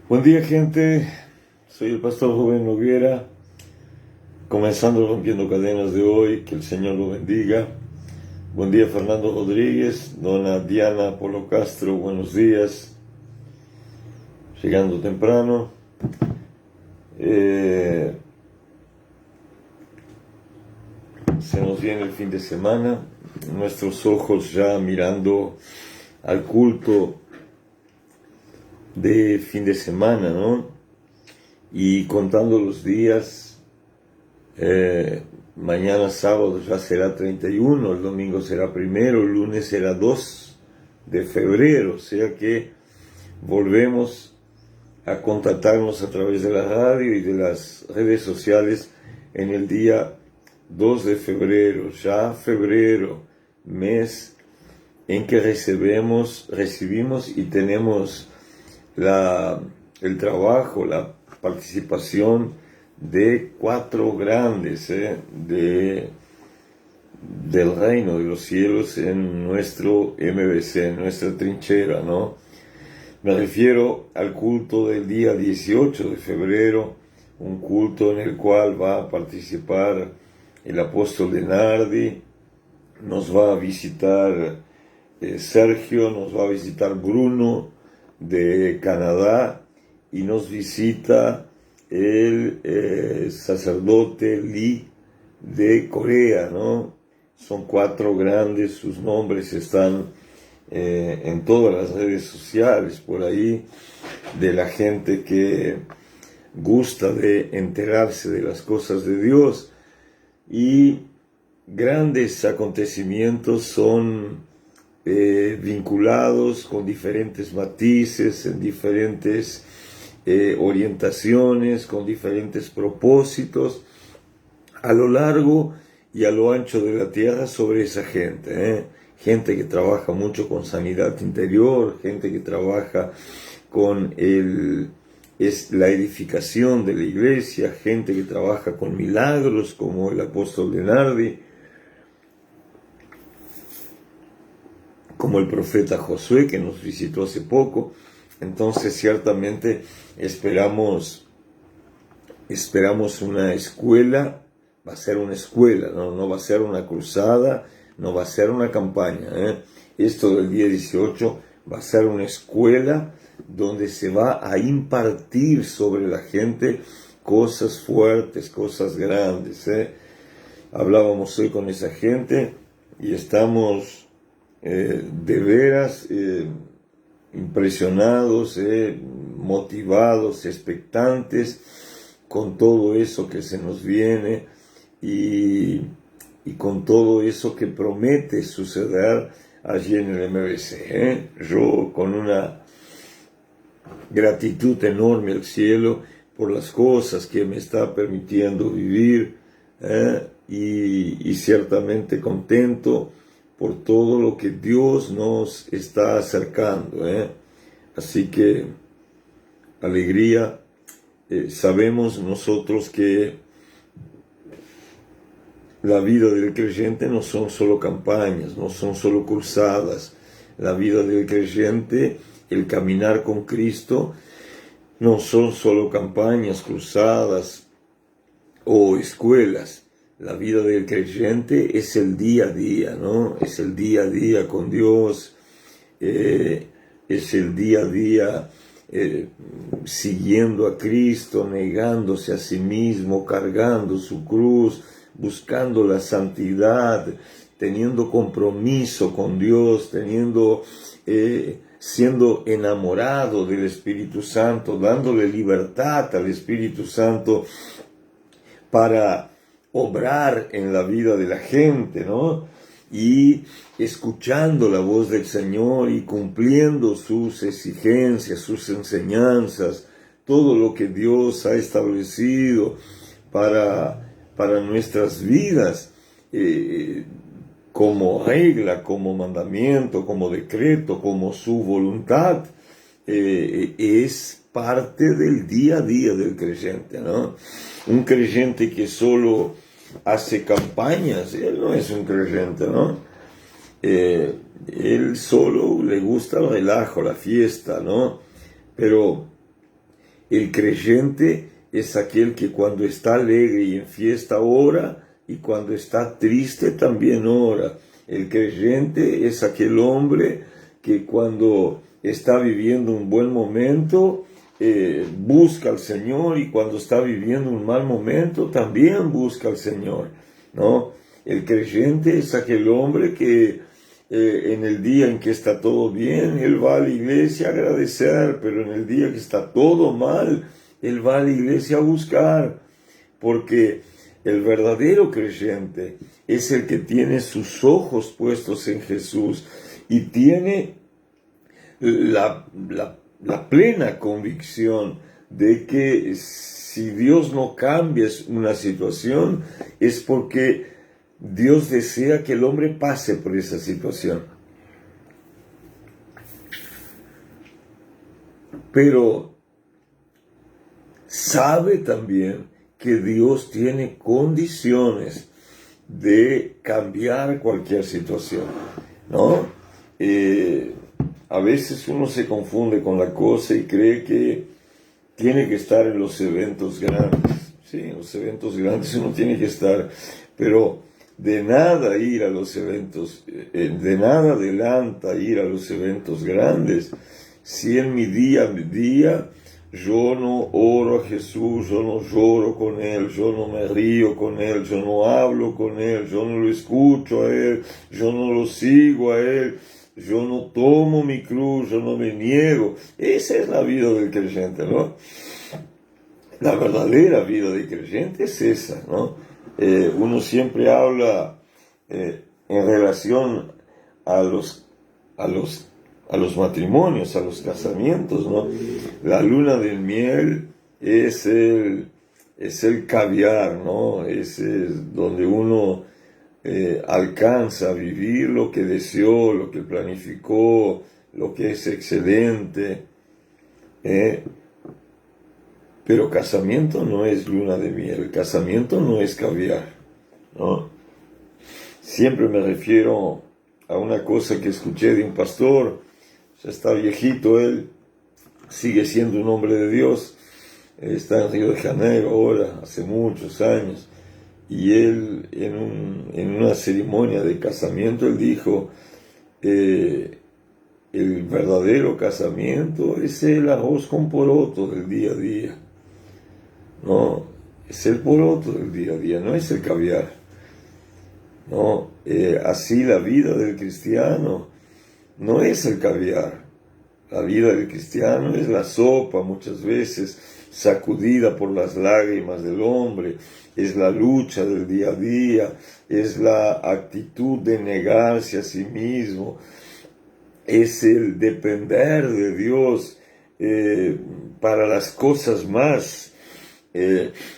Buen día, gente. Soy el pastor Rubén Noguera, comenzando Rompiendo Cadenas de hoy. Que el Señor lo bendiga. Buen día, Fernando Rodríguez, dona Diana Polo Castro, buenos días. Llegando temprano. Se nos viene el fin de semana, nuestros ojos ya mirando al culto de fin de semana, ¿no? Y contando los días, mañana sábado ya será 31, el domingo será 1, el lunes será 2 de febrero, o sea que volvemos a contactarnos a través de la radio y de las redes sociales en el día 2 de febrero, ya febrero, mes en que recibimos y tenemos el trabajo, la participación de 4 grandes del reino de los cielos en nuestro MBC, en nuestra trinchera, ¿no? Me refiero al culto del día 18 de febrero, un culto en el cual va a participar el apóstol Lenardi, nos va a visitar Sergio, nos va a visitar Bruno de Canadá y nos visita el sacerdote Lee de Corea, ¿no? Son 4 grandes, sus nombres están en todas las redes sociales por ahí, de la gente que gusta de enterarse de las cosas de Dios. Y grandes acontecimientos son vinculados con diferentes matices, en diferentes orientaciones, con diferentes propósitos, a lo largo y a lo ancho de la tierra sobre esa gente, gente que trabaja mucho con sanidad interior, gente que trabaja con la edificación de la iglesia, gente que trabaja con milagros como el apóstol Lenardi, como el profeta Josué que nos visitó hace poco. Entonces ciertamente esperamos una escuela, va a ser una escuela, no va a ser una cruzada, no va a ser una campaña, Esto del día 18 va a ser una escuela donde se va a impartir sobre la gente cosas fuertes, cosas grandes, Hablábamos hoy con esa gente y estamos de veras impresionados, motivados, expectantes con todo eso que se nos viene y con todo eso que promete suceder allí en el MBC. Yo con una gratitud enorme al cielo por las cosas que me está permitiendo vivir, y ciertamente contento por todo lo que Dios nos está acercando, Así que alegría. Sabemos nosotros que la vida del creyente no son solo campañas, no son solo cruzadas. La vida del creyente, el caminar con Cristo, no son solo campañas, cruzadas o escuelas, La vida del creyente es el día a día, ¿no? Es el día a día con Dios, es el día a día siguiendo a Cristo, negándose a sí mismo, cargando su cruz, buscando la santidad, teniendo compromiso con Dios, siendo enamorado del Espíritu Santo, dándole libertad al Espíritu Santo para obrar en la vida de la gente, ¿no? Y escuchando la voz del Señor y cumpliendo sus exigencias, sus enseñanzas, todo lo que Dios ha establecido para nuestras vidas, como regla, como mandamiento, como decreto, como su voluntad, es parte del día a día del creyente, ¿no? Un creyente que solo hace campañas, él no es un creyente, ¿no? Él solo le gusta el relajo, la fiesta, ¿no? Pero el creyente es aquel que cuando está alegre y en fiesta ora, y cuando está triste también ora. El creyente es aquel hombre que cuando está viviendo un buen momento, busca al Señor, y cuando está viviendo un mal momento también busca al Señor, ¿no? El creyente es aquel hombre que en el día en que está todo bien, él va a la iglesia a agradecer, pero en el día que está todo mal, él va a la iglesia a buscar, porque el verdadero creyente es el que tiene sus ojos puestos en Jesús y tiene la plena convicción de que si Dios no cambia una situación, es porque Dios desea que el hombre pase por esa situación. Pero sabe también que Dios tiene condiciones de cambiar cualquier situación, ¿no? A veces uno se confunde con la cosa y cree que tiene que estar en los eventos grandes. Sí, en los eventos grandes uno tiene que estar, pero de nada ir a los eventos, de nada adelanta ir a los eventos grandes si en mi día a día yo no oro a Jesús, yo no lloro con Él, yo no me río con Él, yo no hablo con Él, yo no lo escucho a Él, yo no lo sigo a Él, yo no tomo mi cruz, yo no me niego. Esa es la vida del creyente, ¿no? La verdadera vida del creyente es esa, ¿no? Uno siempre habla en relación a los matrimonios, a los casamientos, ¿no? La luna de miel es el caviar, ¿no? Es donde uno alcanza a vivir lo que deseó, lo que planificó, lo que es excelente. Pero casamiento no es luna de miel, casamiento no es caviar, ¿no? Siempre me refiero a una cosa que escuché de un pastor. Ya está viejito él, sigue siendo un hombre de Dios, está en Río de Janeiro ahora, hace muchos años, y él en una ceremonia de casamiento, él dijo, el verdadero casamiento es el arroz con poroto del día a día, ¿no? Es el poroto del día a día, no es el caviar, ¿no? Así la vida del cristiano no es el caviar. La vida del cristiano es la sopa, muchas veces sacudida por las lágrimas del hombre, es la lucha del día a día, es la actitud de negarse a sí mismo, es el depender de Dios para las cosas más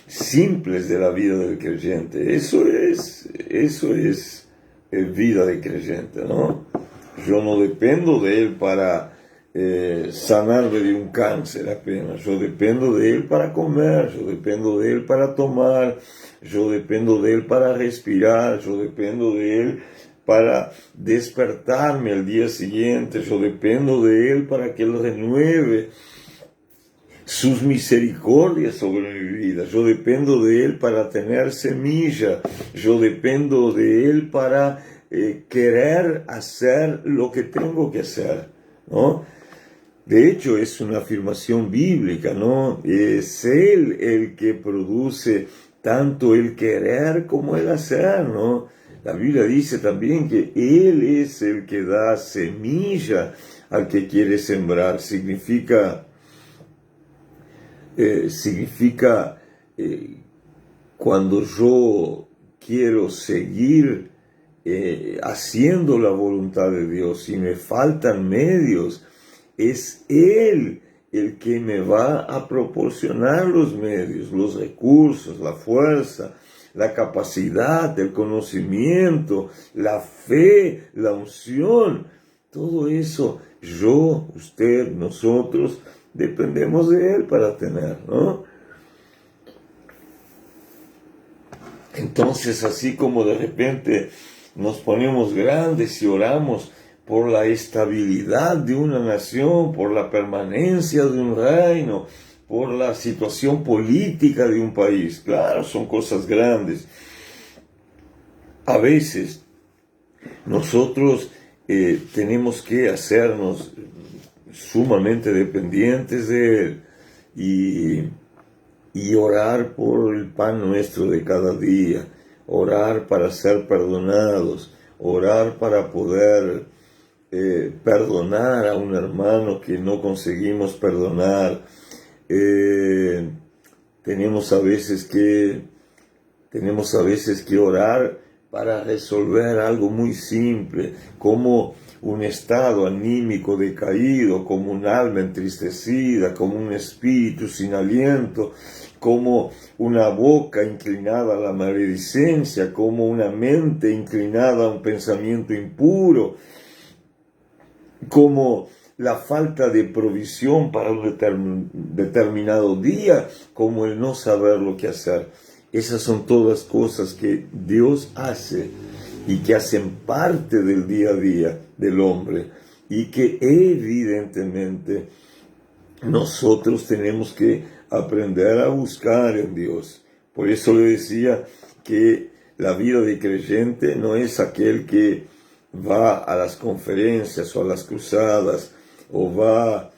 simples de la vida del creyente. Eso es vida de creyente, ¿no? Yo no dependo de Él para sanarme de un cáncer apenas. Yo dependo de Él para comer, yo dependo de Él para tomar, yo dependo de Él para respirar, yo dependo de Él para despertarme al día siguiente, yo dependo de Él para que Él renueve sus misericordias sobre mi vida. Yo dependo de Él para tener semilla. Yo dependo de Él para querer hacer lo que tengo que hacer, ¿no? De hecho, es una afirmación bíblica, ¿no? Es Él el que produce tanto el querer como el hacer, ¿no? La Biblia dice también que Él es el que da semilla al que quiere sembrar. Significa cuando yo quiero seguir haciendo la voluntad de Dios y me faltan medios, es Él el que me va a proporcionar los medios, los recursos, la fuerza, la capacidad, el conocimiento, la fe, la unción. Todo eso, yo, usted, nosotros, dependemos de Él para tener, ¿no? Entonces, así como de repente nos ponemos grandes y oramos por la estabilidad de una nación, por la permanencia de un reino, por la situación política de un país. Claro, son cosas grandes. A veces nosotros tenemos que hacernos sumamente dependientes de Él y orar por el pan nuestro de cada día, orar para ser perdonados, orar para poder perdonar a un hermano que no conseguimos perdonar. Tenemos a veces que orar para resolver algo muy simple, como un estado anímico decaído, como un alma entristecida, como un espíritu sin aliento, como una boca inclinada a la maledicencia, como una mente inclinada a un pensamiento impuro, como la falta de provisión para un determinado día, como el no saber lo que hacer. Esas son todas cosas que Dios hace y que hacen parte del día a día del hombre y que evidentemente nosotros tenemos que aprender a buscar en Dios. Por eso le decía que la vida de creyente no es aquel que va a las conferencias o a las cruzadas o va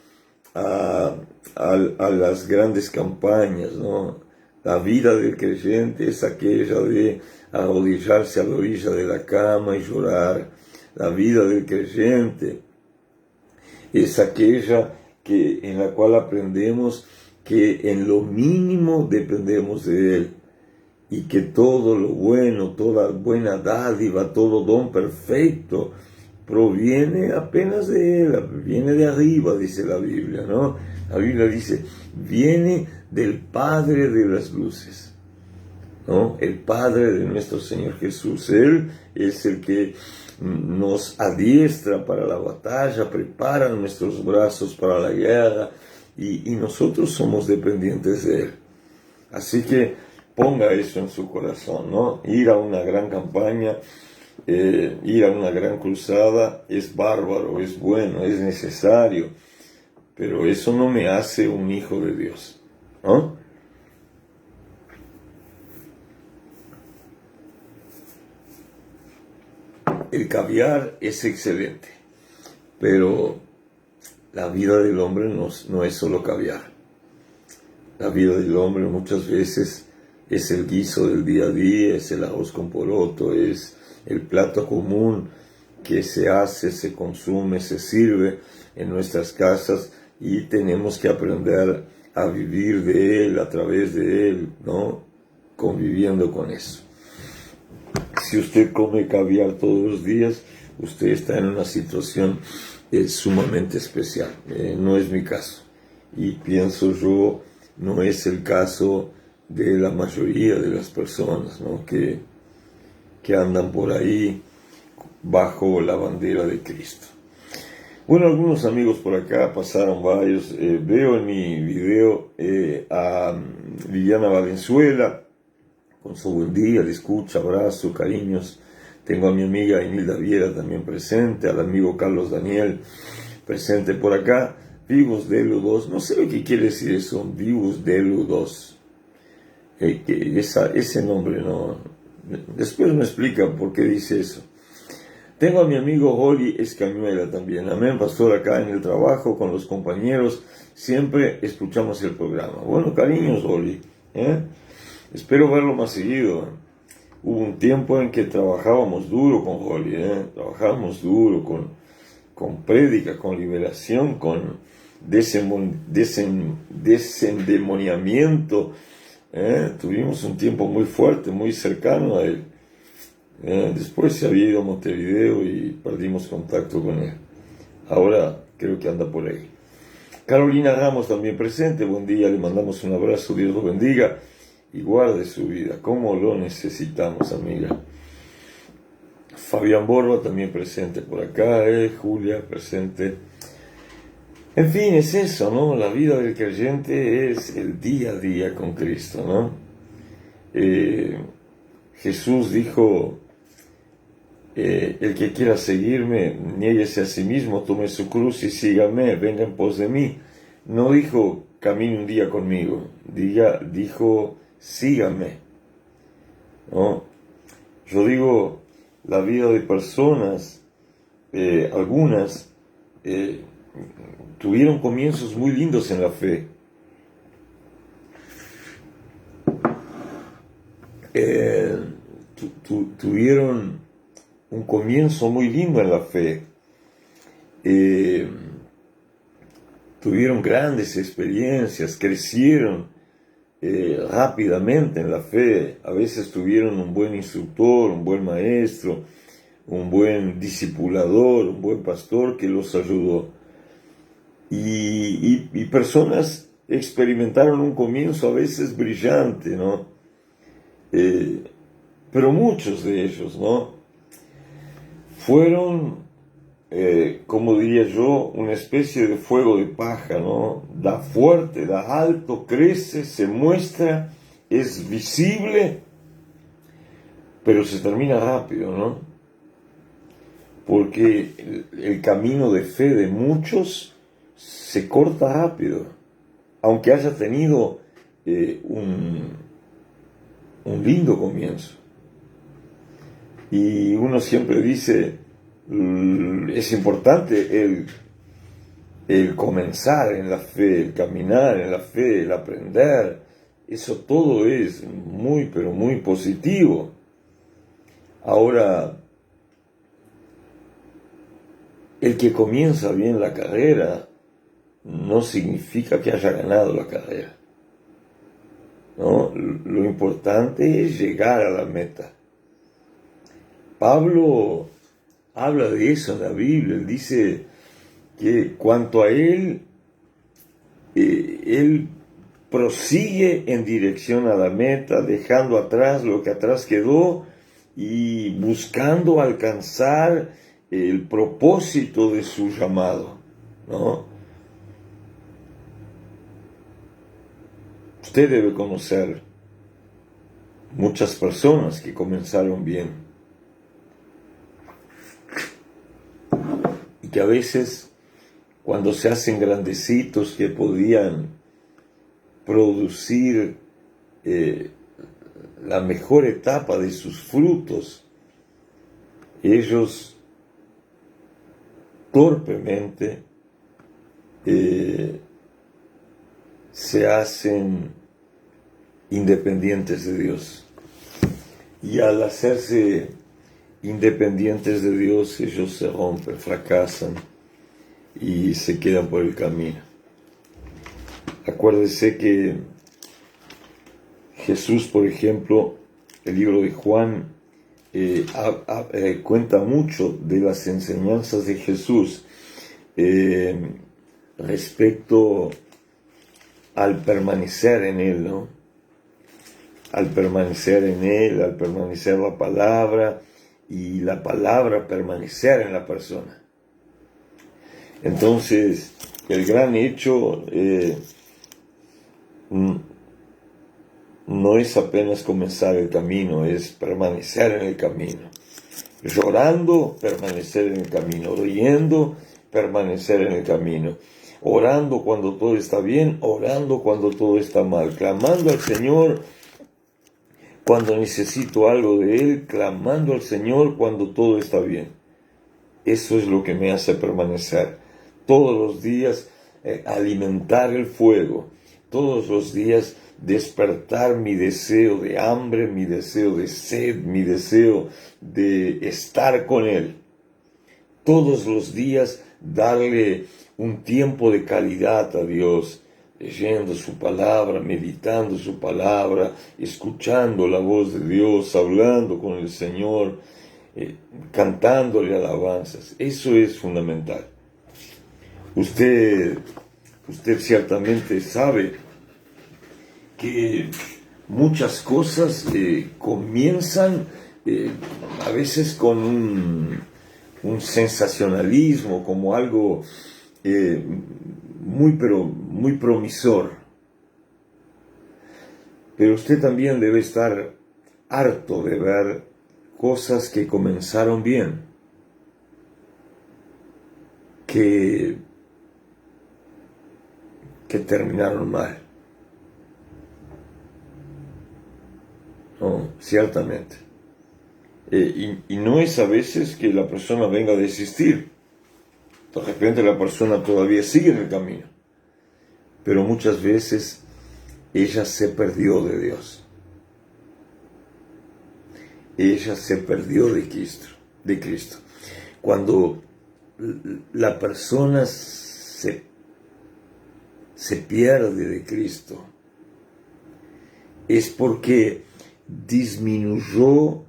a las grandes campañas, ¿no? La vida del creyente es aquella de arrodillarse a la orilla de la cama y llorar. La vida del creyente es aquella en la cual aprendemos que en lo mínimo dependemos de Él y que todo lo bueno, toda buena dádiva, todo don perfecto proviene apenas de Él, viene de arriba, dice la Biblia, ¿no? La Biblia dice, viene del Padre de las luces, ¿no? El Padre de nuestro Señor Jesús. Él es el que nos adiestra para la batalla, prepara nuestros brazos para la guerra y nosotros somos dependientes de Él. Así que ponga eso en su corazón, ¿no? Ir a una gran campaña, ir a una gran cruzada es bárbaro, es bueno, es necesario, pero eso no me hace un hijo de Dios, ¿no? El caviar es excelente, pero la vida del hombre no es solo caviar. La vida del hombre muchas veces es el guiso del día a día, es el arroz con poroto, es el plato común que se hace, se consume, se sirve en nuestras casas y tenemos que aprender a vivir de él, a través de él, ¿no? Conviviendo con eso. Si usted come caviar todos los días, usted está en una situación sumamente especial. No es mi caso. Y pienso yo, no es el caso de la mayoría de las personas, ¿no? que andan por ahí bajo la bandera de Cristo. Bueno, algunos amigos por acá pasaron varios. Veo en mi video a Liliana Valenzuela, con su buen día, le escucha, abrazo, cariños. Tengo a mi amiga Inilda Viera también presente, al amigo Carlos Daniel presente por acá. Vivos Deludos, no sé lo que quiere decir eso, Vivos Deludos. Ese nombre no. Después me explica por qué dice eso. Tengo a mi amigo Oli Escañuela también. Amén, pastor, acá en el trabajo con los compañeros. Siempre escuchamos el programa. Bueno, cariños, Oli. Espero verlo más seguido. Hubo un tiempo en que trabajábamos duro con Oli. Trabajábamos duro con prédica, con liberación, con desendemoniamiento. Tuvimos un tiempo muy fuerte, muy cercano a él. Después se había ido a Montevideo y perdimos contacto con él. Ahora creo que anda por ahí. Carolina Ramos también presente. Buen día, le mandamos un abrazo. Dios lo bendiga y guarde su vida. ¿Cómo lo necesitamos, amiga? Fabián Borba también presente por acá. Julia presente. En fin, es eso, ¿no? La vida del creyente es el día a día con Cristo, ¿no? Jesús dijo, el que quiera seguirme, niéguese a sí mismo, tome su cruz y sígame, venga en pos de mí. No dijo, camine un día conmigo, dijo, sígame, ¿no? Yo digo, la vida de personas, algunas, tuvieron comienzos muy lindos en la fe. Tuvieron un comienzo muy lindo en la fe. Tuvieron grandes experiencias, crecieron rápidamente en la fe. A veces tuvieron un buen instructor, un buen maestro, un buen discipulador, un buen pastor que los ayudó. Y personas experimentaron un comienzo a veces brillante, ¿no? Pero muchos de ellos, ¿no? Fueron, como diría yo, una especie de fuego de paja, ¿no? Da fuerte, da alto, crece, se muestra, es visible, pero se termina rápido, ¿no? Porque el camino de fe de muchos se corta rápido, aunque haya tenido un lindo comienzo. Y uno siempre dice, es importante el comenzar en la fe, el caminar en la fe, el aprender. Eso todo es muy, pero muy positivo. Ahora, el que comienza bien la carrera no significa que haya ganado la carrera, ¿no? Lo importante es llegar a la meta. Pablo habla de eso en la Biblia. Él dice que cuanto a él prosigue en dirección a la meta, dejando atrás lo que atrás quedó y buscando alcanzar el propósito de su llamado, ¿no? Usted debe conocer muchas personas que comenzaron bien y que a veces, cuando se hacen grandecitos, que podían producir la mejor etapa de sus frutos, ellos torpemente se hacen independientes de Dios. Y al hacerse independientes de Dios, ellos se rompen, fracasan y se quedan por el camino. Acuérdese que Jesús, por ejemplo, el libro de Juan cuenta mucho de las enseñanzas de Jesús respecto al permanecer en Él, ¿no? Al permanecer en Él, al permanecer la palabra, y la palabra permanecer en la persona. Entonces, el gran hecho no es apenas comenzar el camino, es permanecer en el camino. Llorando, permanecer en el camino. Riendo, permanecer en el camino. orando cuando todo está bien, orando cuando todo está mal, clamando al Señor cuando necesito algo de Él, clamando al Señor cuando todo está bien. Eso es lo que me hace permanecer. Todos los días alimentar el fuego. Todos los días despertar mi deseo de hambre, mi deseo de sed, mi deseo de estar con Él. Todos los días darle un tiempo de calidad a Dios, leyendo su palabra, meditando su palabra, escuchando la voz de Dios, hablando con el Señor, cantándole alabanzas. Eso es fundamental. Usted ciertamente sabe que muchas cosas comienzan a veces con un sensacionalismo, como algo muy promisor. Pero usted también debe estar harto de ver cosas que comenzaron bien, que terminaron mal. No, ciertamente. Y no es a veces que la persona venga a desistir. De repente la persona todavía sigue en el camino. Pero muchas veces ella se perdió de Dios. Ella se perdió de Cristo. Cuando la persona se pierde de Cristo, es porque disminuyó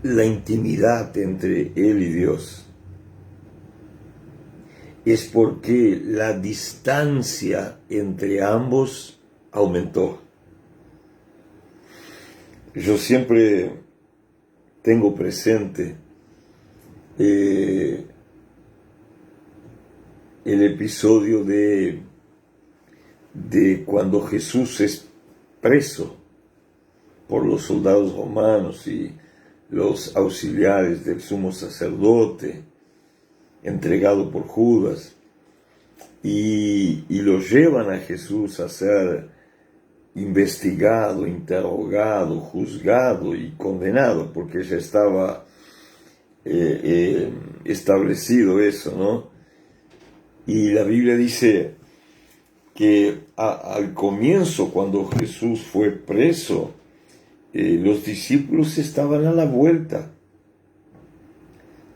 la intimidad entre él y Dios. Es porque la distancia entre ambos aumentó. Yo siempre tengo presente el episodio de cuando Jesús es preso por los soldados romanos y los auxiliares del sumo sacerdote, entregado por Judas, y lo llevan a Jesús a ser investigado, interrogado, juzgado y condenado, porque ya estaba establecido eso, ¿no? Y la Biblia dice que al comienzo, cuando Jesús fue preso, los discípulos estaban a la vuelta.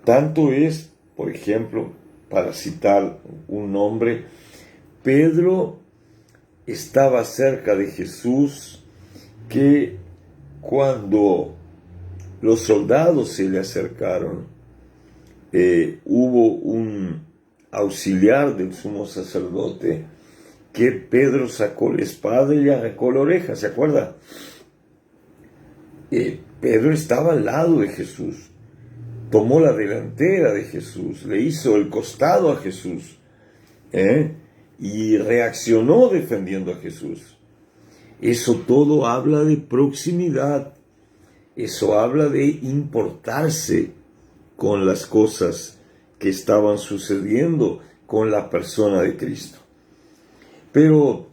Tanto es, por ejemplo, para citar un nombre, Pedro estaba cerca de Jesús, que cuando los soldados se le acercaron, hubo un auxiliar del sumo sacerdote que Pedro sacó la espada y le arrancó la oreja, ¿se acuerda? Pedro estaba al lado de Jesús, tomó la delantera de Jesús, le hizo el costado a Jesús, y reaccionó defendiendo a Jesús. Eso todo habla de proximidad, eso habla de importarse con las cosas que estaban sucediendo con la persona de Cristo. Pero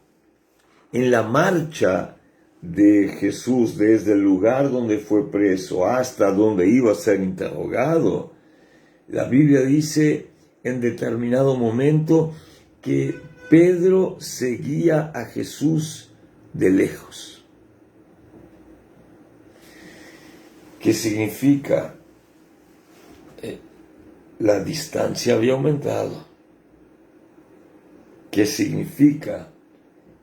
en la marcha de Jesús desde el lugar donde fue preso hasta donde iba a ser interrogado, la Biblia dice en determinado momento que Pedro seguía a Jesús de lejos. ¿Qué significa? La distancia había aumentado. ¿Qué significa?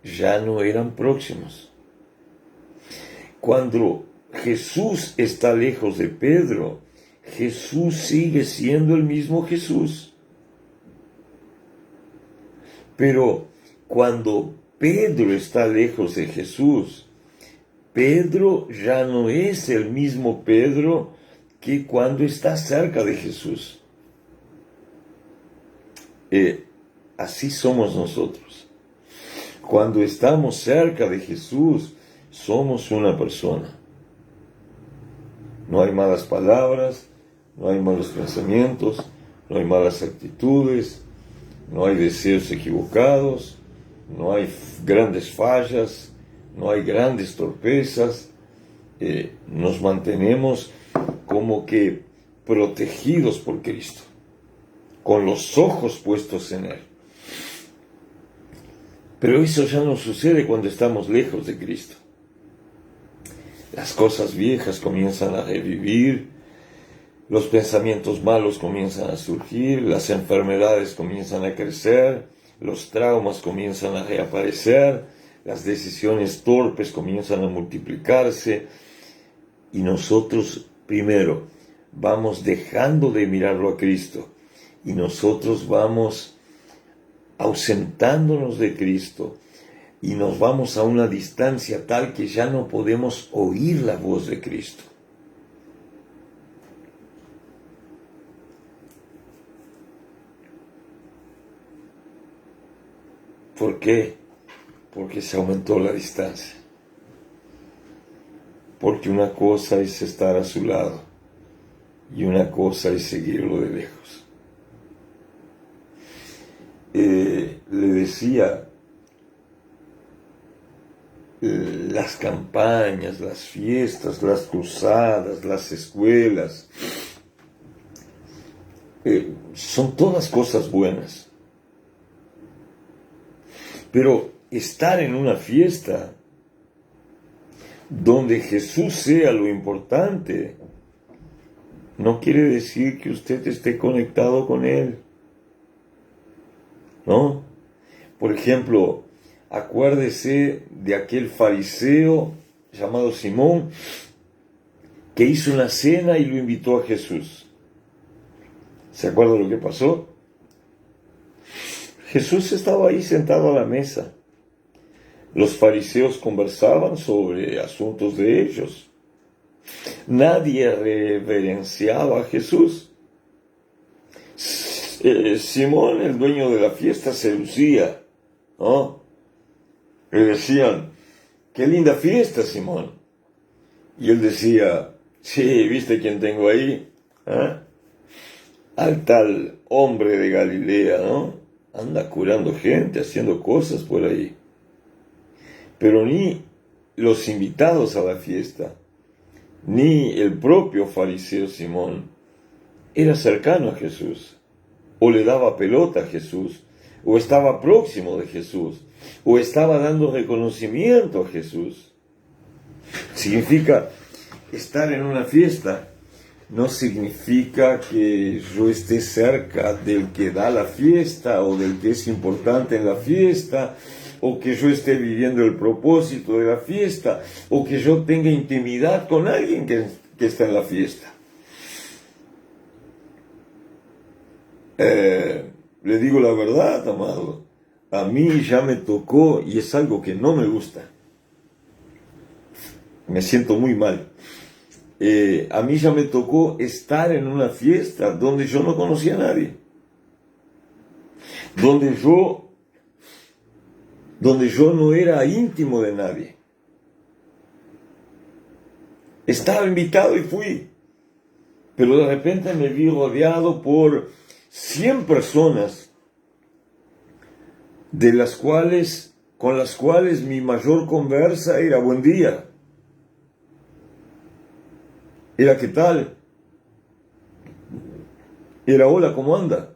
Ya no eran próximos. Cuando Jesús está lejos de Pedro, Jesús sigue siendo el mismo Jesús. Pero cuando Pedro está lejos de Jesús, Pedro ya no es el mismo Pedro que cuando está cerca de Jesús. Así somos nosotros. Cuando estamos cerca de Jesús, somos una persona. No hay malas palabras, no hay malos pensamientos, no hay malas actitudes, no hay deseos equivocados, no hay grandes fallas, no hay grandes torpezas. Nos mantenemos como que protegidos por Cristo, con los ojos puestos en Él. Pero eso ya no sucede cuando estamos lejos de Cristo. Las cosas viejas comienzan a revivir, los pensamientos malos comienzan a surgir, las enfermedades comienzan a crecer, los traumas comienzan a reaparecer, las decisiones torpes comienzan a multiplicarse, y nosotros primero vamos dejando de mirarlo a Cristo, y nosotros vamos ausentándonos de Cristo, y nos vamos a una distancia tal que ya no podemos oír la voz de Cristo. ¿Por qué? Porque se aumentó la distancia. Porque una cosa es estar a su lado y una cosa es seguirlo de lejos. Le decía, las campañas, las fiestas, las cruzadas, las escuelas, son todas cosas buenas. Pero estar en una fiesta donde Jesús sea lo importante, no quiere decir que usted esté conectado con Él, ¿no? Por ejemplo, acuérdese de aquel fariseo llamado Simón que hizo una cena y lo invitó a Jesús. ¿Se acuerda lo que pasó? Jesús estaba ahí sentado a la mesa. Los fariseos conversaban sobre asuntos de ellos. Nadie reverenciaba a Jesús. Simón, el dueño de la fiesta, se lucía, ¿no? Le decían, qué linda fiesta, Simón. Y él decía, sí, ¿viste quién tengo ahí? ¿Ah? Al tal hombre de Galilea, ¿no? Anda curando gente, haciendo cosas por ahí. Pero ni los invitados a la fiesta, ni el propio fariseo Simón era cercano a Jesús, o le daba pelota a Jesús, o estaba próximo de Jesús, o estaba dando reconocimiento a Jesús. Significa estar en una fiesta. No significa que yo esté cerca del que da la fiesta o del que es importante en la fiesta, o que yo esté viviendo el propósito de la fiesta, o que yo tenga intimidad con alguien que está en la fiesta. Le digo la verdad, amado, a mí ya me tocó, y es algo que no me gusta. Me siento muy mal. A mí ya me tocó estar en una fiesta donde yo no conocía a nadie, donde yo no era íntimo de nadie. Estaba invitado y fui, pero de repente me vi rodeado por 100 personas, con las cuales mi mayor conversa era buen día. Era ¿qué tal? Era hola, ¿cómo anda?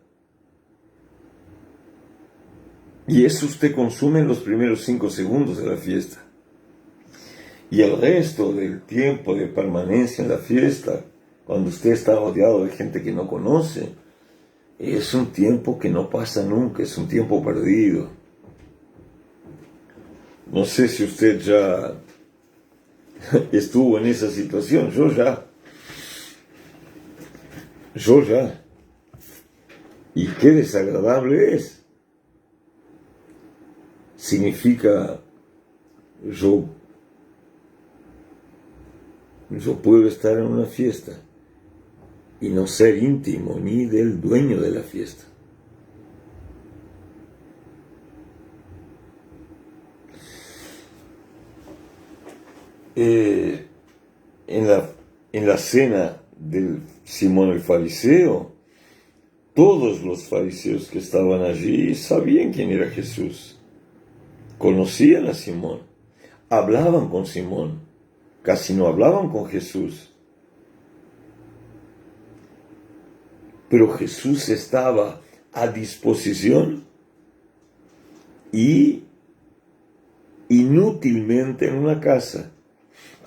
Y eso usted consume en los primeros 5 segundos de la fiesta. Y el resto del tiempo de permanencia en la fiesta, cuando usted está rodeado de gente que no conoce, es un tiempo que no pasa nunca, es un tiempo perdido. No sé si usted ya estuvo en esa situación, yo ya. Y qué desagradable es. Significa, yo puedo estar en una fiesta y no ser íntimo ni del dueño de la fiesta. En la cena del Simón el fariseo, todos los fariseos que estaban allí sabían quién era Jesús, conocían a Simón, hablaban con Simón, casi no hablaban con Jesús. Pero Jesús estaba a disposición y inútilmente en una casa,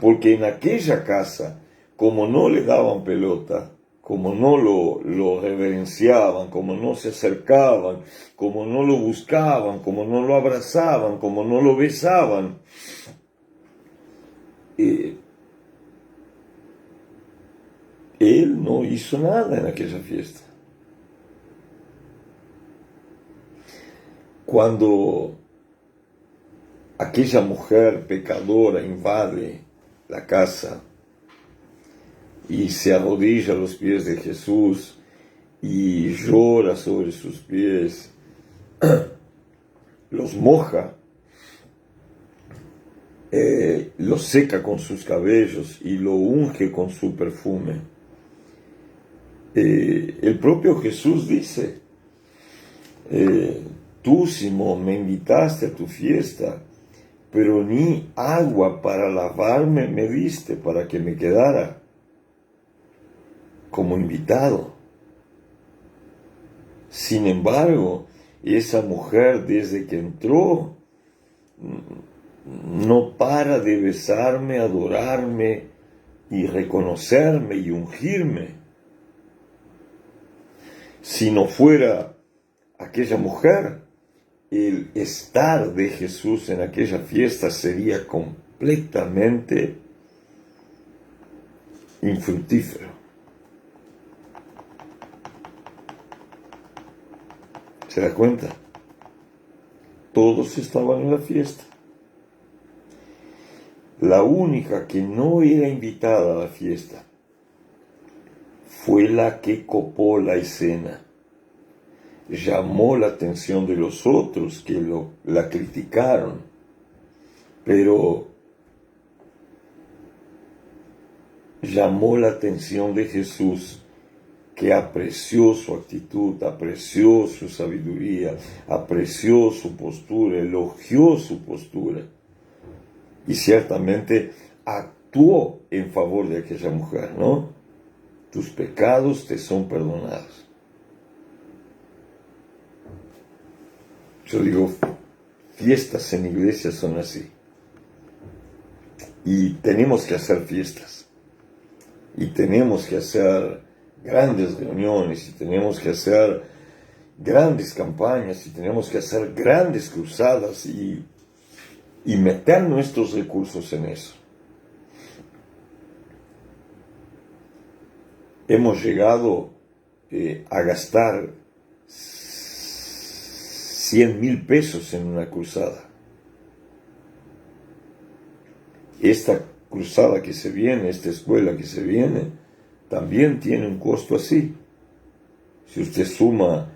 porque en aquella casa, como no le daban pelota, como no lo reverenciaban, como no se acercaban, como no lo buscaban, como no lo abrazaban, como no lo besaban, él no hizo nada en aquella fiesta. Cuando aquella mujer pecadora invade la casa y se arrodilla a los pies de Jesús y llora sobre sus pies, los moja, los seca con sus cabellos y lo unge con su perfume. El propio Jesús dice, tú, Simón, me invitaste a tu fiesta, pero ni agua para lavarme me diste para que me quedara como invitado. Sin embargo, esa mujer desde que entró no para de besarme, adorarme y reconocerme y ungirme. Si no fuera aquella mujer, el estar de Jesús en aquella fiesta sería completamente infructífero. ¿Se da cuenta? Todos estaban en la fiesta. La única que no era invitada a la fiesta fue la que copó la escena. Llamó la atención de los otros que la criticaron, pero llamó la atención de Jesús, que apreció su actitud, apreció su sabiduría, apreció su postura, elogió su postura y ciertamente actuó en favor de aquella mujer, ¿no? Tus pecados te son perdonados. Yo digo, fiestas en iglesias son así. Y tenemos que hacer fiestas. Y tenemos que hacer grandes reuniones. Y tenemos que hacer grandes campañas. Y tenemos que hacer grandes cruzadas. Y meter nuestros recursos en eso. Hemos llegado a gastar 100,000 pesos en una cruzada. Esta cruzada que se viene, esta escuela que se viene, también tiene un costo así. Si usted suma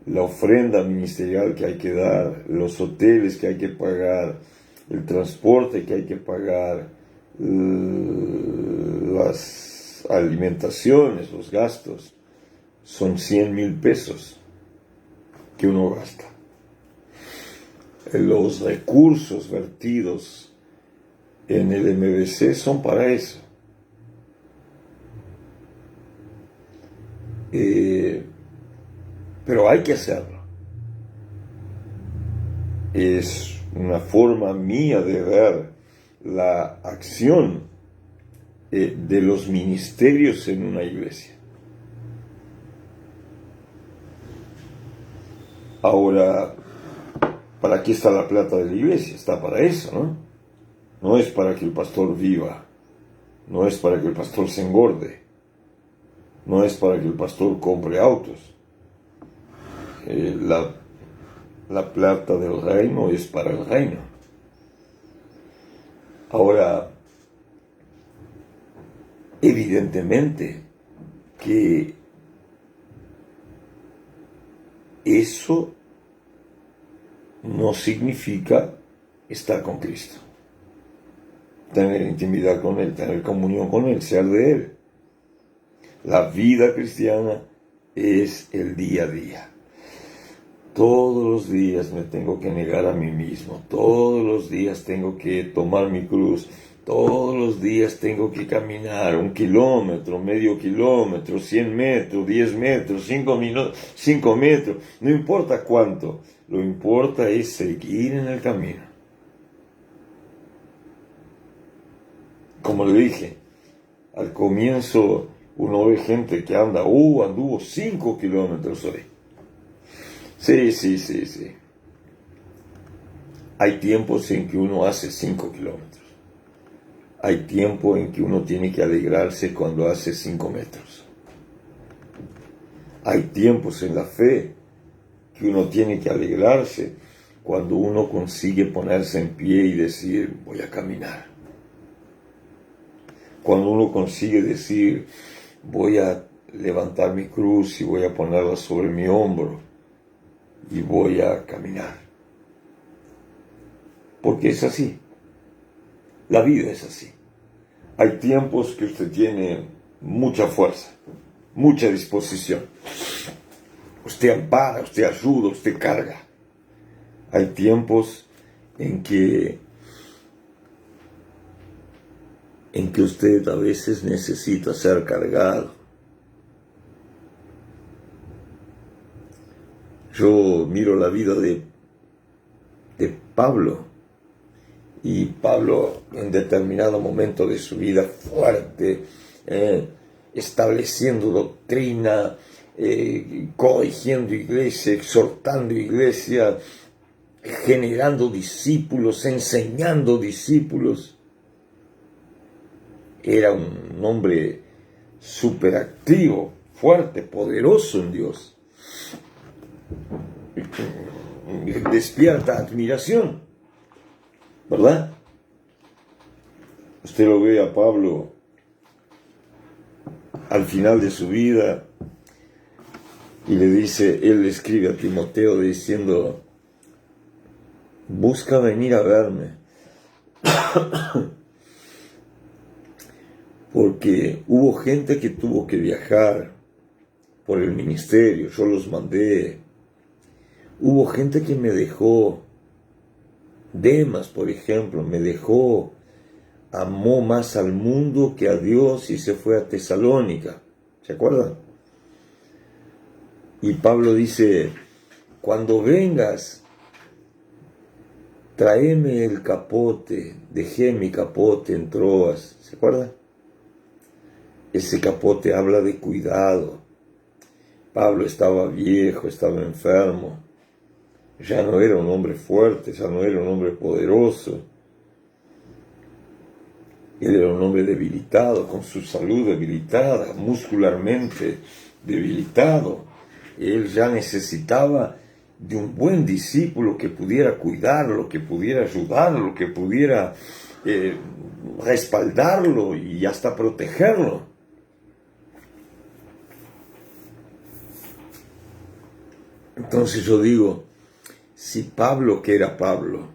la ofrenda ministerial que hay que dar, los hoteles que hay que pagar, el transporte que hay que pagar, las alimentaciones, los gastos, son 100,000 pesos que uno gasta. Los recursos vertidos en el MBC son para eso. Pero hay que hacerlo. Es una forma mía de ver la acción de los ministerios en una iglesia. Ahora, ¿para qué está la plata de la iglesia? Está para eso, ¿no? No es para que el pastor viva, no es para que el pastor se engorde, no es para que el pastor compre autos. La plata del reino es para el reino. Ahora, evidentemente que eso no significa estar con Cristo, tener intimidad con Él, tener comunión con Él, ser de Él. La vida cristiana es el día a día. Todos los días me tengo que negar a mí mismo, todos los días tengo que tomar mi cruz, todos los días tengo que caminar 1 kilómetro, medio kilómetro, 100 metros, 10 metros, 5 metros, no importa cuánto, lo que importa es seguir en el camino. Como le dije, al comienzo uno ve gente que anduvo 5 kilómetros hoy. Sí. Hay tiempos en que uno hace 5 kilómetros. Hay tiempo en que uno tiene que alegrarse cuando hace 5 metros. Hay tiempos en la fe que uno tiene que alegrarse cuando uno consigue ponerse en pie y decir, voy a caminar. Cuando uno consigue decir, voy a levantar mi cruz y voy a ponerla sobre mi hombro y voy a caminar. Porque es así. La vida es así. Hay tiempos que usted tiene mucha fuerza, mucha disposición. Usted ampara, usted ayuda, usted carga. Hay tiempos en que usted a veces necesita ser cargado. Yo miro la vida de Pablo, y Pablo en determinado momento de su vida fuerte, estableciendo doctrina, corrigiendo iglesia, exhortando iglesia, generando discípulos, enseñando discípulos. Era un hombre súper activo, fuerte, poderoso en Dios. Despierta admiración, ¿verdad? Usted lo ve a Pablo al final de su vida y le dice, él le escribe a Timoteo diciendo, busca venir a verme, porque hubo gente que tuvo que viajar por el ministerio, yo los mandé. Hubo gente que me dejó. Demas, por ejemplo, me dejó, amó más al mundo que a Dios y se fue a Tesalónica. ¿Se acuerdan? Y Pablo dice, cuando vengas, tráeme el capote. Dejé mi capote en Troas. ¿Se acuerdan? Ese capote habla de cuidado. Pablo estaba viejo, estaba enfermo. Ya no era un hombre fuerte, ya no era un hombre poderoso. Él era un hombre debilitado, con su salud debilitada, muscularmente debilitado. Él ya necesitaba de un buen discípulo que pudiera cuidarlo, que pudiera ayudarlo, que pudiera respaldarlo y hasta protegerlo. Entonces yo digo, si Pablo, que era Pablo,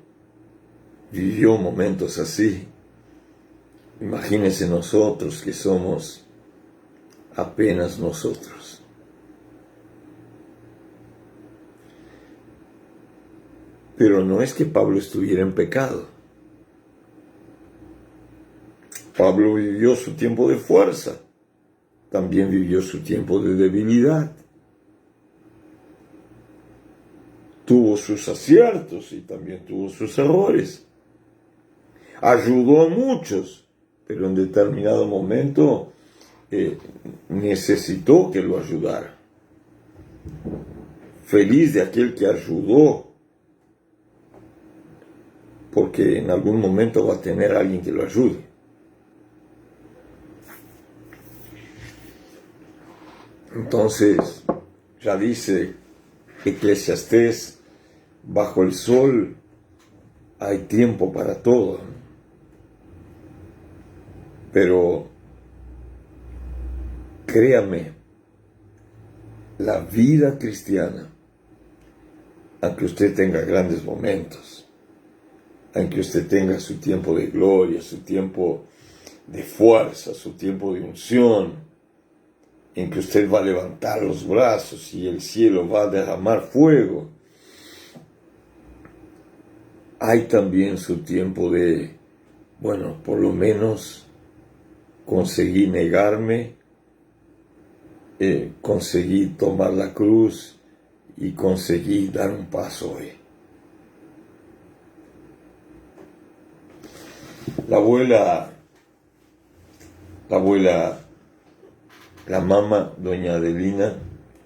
vivió momentos así, imagínense nosotros que somos apenas nosotros. Pero no es que Pablo estuviera en pecado. Pablo vivió su tiempo de fuerza, también vivió su tiempo de debilidad. Tuvo sus aciertos y también tuvo sus errores. Ayudó a muchos, pero en determinado momento necesitó que lo ayudara. Feliz de aquel que ayudó, porque en algún momento va a tener a alguien que lo ayude. Entonces, ya dice Eclesiastés, bajo el sol hay tiempo para todo. Pero créame, la vida cristiana, aunque usted tenga grandes momentos, aunque usted tenga su tiempo de gloria, su tiempo de fuerza, su tiempo de unción, en que usted va a levantar los brazos y el cielo va a derramar fuego. Hay también su tiempo de, bueno, por lo menos conseguí negarme, conseguí tomar la cruz y conseguí dar un paso hoy. La abuela, la mamá, doña Adelina,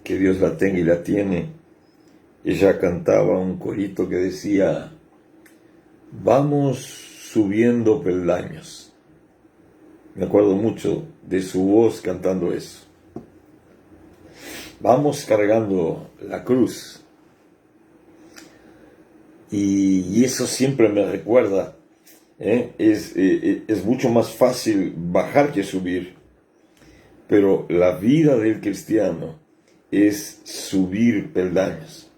que Dios la tenga y la tiene, ella cantaba un corito que decía: vamos subiendo peldaños. Me acuerdo mucho de su voz cantando eso. Vamos cargando la cruz. Y eso siempre me recuerda, es mucho más fácil bajar que subir. Pero la vida del cristiano es subir peldaños.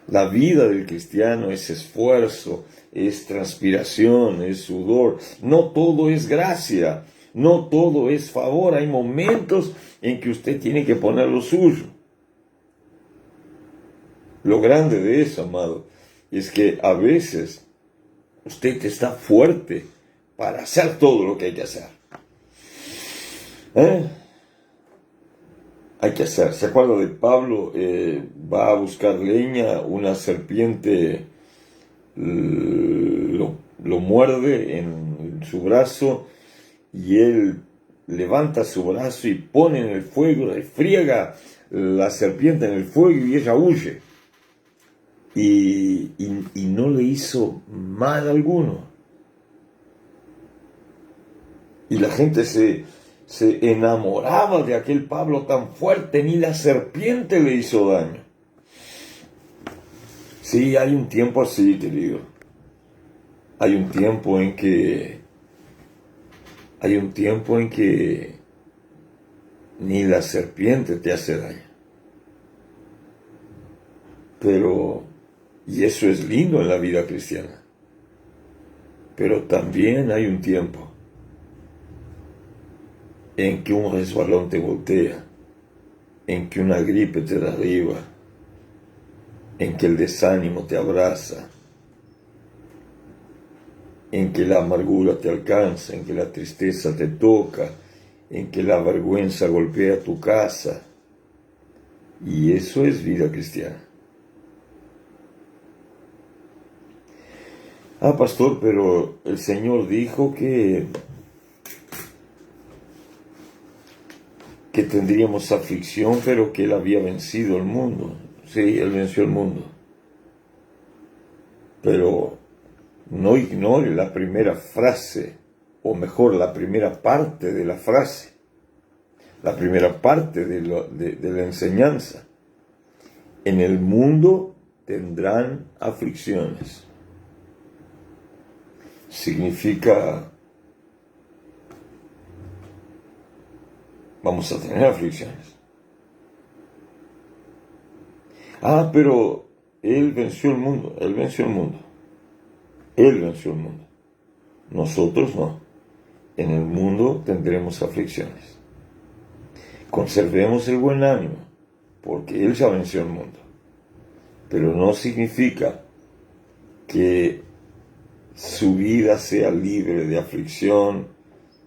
La vida del cristiano es esfuerzo, es transpiración, es sudor. No todo es gracia, no todo es favor. Hay momentos en que usted tiene que poner lo suyo. Lo grande de eso, amado, es que a veces usted está fuerte para hacer todo lo que hay que hacer. Hay que hacer. ¿Se acuerda de Pablo? Va a buscar leña, una serpiente lo muerde en su brazo y él levanta su brazo y pone en el fuego, friega la serpiente en el fuego y ella huye. Y no le hizo mal alguno. Y la gente se enamoraba de aquel Pablo tan fuerte, ni la serpiente le hizo daño. Sí, hay un tiempo así, querido. Hay un tiempo en que ni la serpiente te hace daño. Pero, y eso es lindo en la vida cristiana. Pero también hay un tiempo en que un resbalón te voltea, en que una gripe te derriba, en que el desánimo te abraza, en que la amargura te alcanza, en que la tristeza te toca, en que la vergüenza golpea tu casa. Y eso es vida cristiana. Ah, pastor, pero el Señor dijo que tendríamos aflicción, pero que Él había vencido el mundo. Sí, Él venció el mundo. Pero no ignore la primera frase, o mejor, la primera parte de la frase, la primera parte de la enseñanza. En el mundo tendrán aflicciones. Significa, vamos a tener aflicciones. Ah, pero Él venció el mundo, Él venció el mundo. Él venció el mundo. Nosotros no. En el mundo tendremos aflicciones. Conservemos el buen ánimo, porque Él ya venció el mundo. Pero no significa que su vida sea libre de aflicción,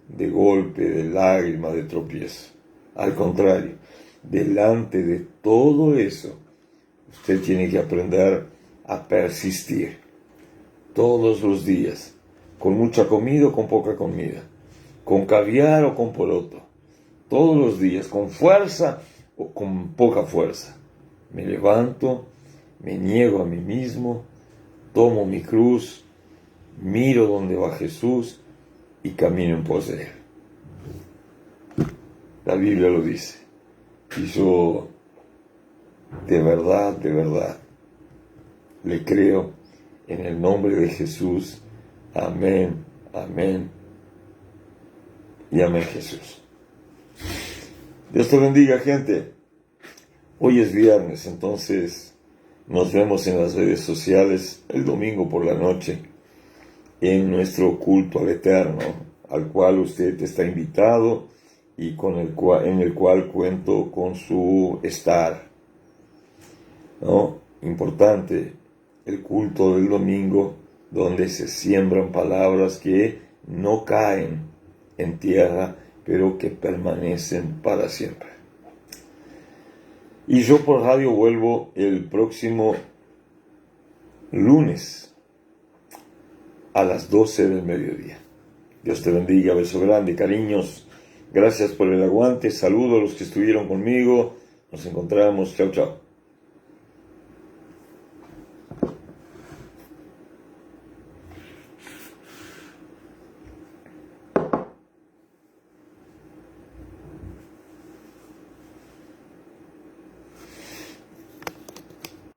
de golpe, de lágrima, de tropiezo. Al contrario, delante de todo eso, usted tiene que aprender a persistir todos los días, con mucha comida o con poca comida, con caviar o con poroto, todos los días, con fuerza o con poca fuerza. Me levanto, me niego a mí mismo, tomo mi cruz, miro donde va Jesús y camino en pos de Él. La Biblia lo dice. Y yo, de verdad, le creo en el nombre de Jesús. Amén, amén y amén, Jesús. Dios te bendiga, gente. Hoy es viernes, entonces nos vemos en las redes sociales el domingo por la noche en nuestro culto al Eterno, al cual usted está invitado y en el cual cuento con su estar, ¿no? Importante, el culto del domingo, donde se siembran palabras que no caen en tierra, pero que permanecen para siempre. Y yo por radio vuelvo el próximo lunes a las 12 del mediodía. Dios te bendiga, beso grande, cariños. Gracias por el aguante, saludo a los que estuvieron conmigo. Nos encontramos, chao, chao.